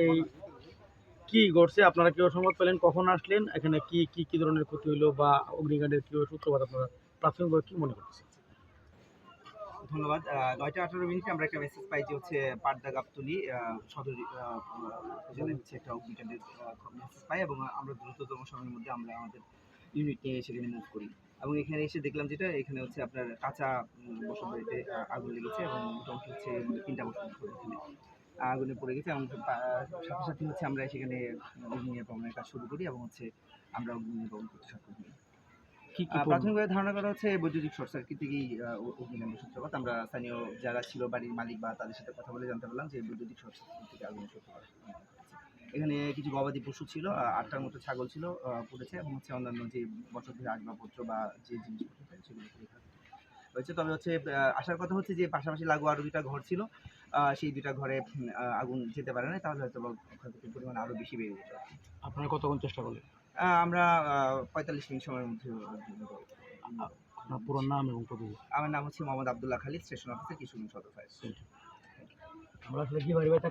এই কি ঘটছে, আপনারা কেউ সংবাদ পেলেন, কখন আসলেন, এখানে কি কি কি ধরনের ক্ষতি হলো বা অগ্নিকাণ্ডের কি সূত্রপাত আপনারা প্রাথমিকভাবে কি মনে করতেছেন? ধন্যবাদ। ৯টা ১৮ মিনিটে আমরা একটা মেসেজ পাই যে হচ্ছে পাটদা গাবতলী সদর উপজেলায় হচ্ছে একটা অগ্নিকাণ্ডের মেসেজ পাই, এবং আমরা দ্রুততম সময়ের মধ্যে আমরা আমাদের ইউনিট নিয়ে সেখানে মুভ করি। এবং এখানে এসে দেখলাম যেটা, এখানে হচ্ছে আপনার কাঁচা বসতবাড়িতে আগুন লেগেছে, এবং মোটামুটি হচ্ছে ৩টা বসতবাড়ি এখানে আগুনে পড়ে গেছে। এবং সাথে সাথে হচ্ছে আমরা সেখানে অগ্নি নির্বাপনের কাজ শুরু করি, এবং হচ্ছে আমরা অগ্নি নির্বাপন করতে সক্ষম হই। কি কি প্রাথমিকভাবে ধারণা করা হচ্ছে বৈদ্যুতিক শর্ট সার্কিট থেকেই অগ্নিকাণ্ডের সূত্রপাত। আমরা স্থানীয় যারা ছিল, বাড়ির মালিক বা তাদের সাথে কথা বলে জানতে পারলাম যে বৈদ্যুতিক শর্ট সার্কিট থেকে আগুনের সূত্রপাত ঘটেছে। এখানে কিছু গবাদি পশু ছিল, ৮টার মতো ছাগল ছিল পড়েছে, এবং হচ্ছে অন্যান্য যে বসতভির আসবাবপত্র বা যে জিনিসপত্র থাকে সেগুলো হয়েছে। তবে হচ্ছে আসার কথা হচ্ছে যে পাশাপাশি লাগোয়া আরও ২টা ঘর ছিল, সেই ২টা ঘরে আগুন যেতে পারে না, তাহলে হয়তো ক্ষয়ক্ষতির পরিমাণ আরও বেশি বেড়ে যেত। আপনারা কতক্ষণ চেষ্টা করলেন? আমরা ৪৫ মিনিট সময়ের মধ্যে আপনার পুরো নাম এবং পদবি? আমার নাম হচ্ছে মোহাম্মদ আব্দুল্লাহ খালিদ, স্টেশন অফিসার, কিশোরগঞ্জ সদর ফায়ার স্টেশন। আমরা আসলে কি বাড়ি বাড়ি থাকতে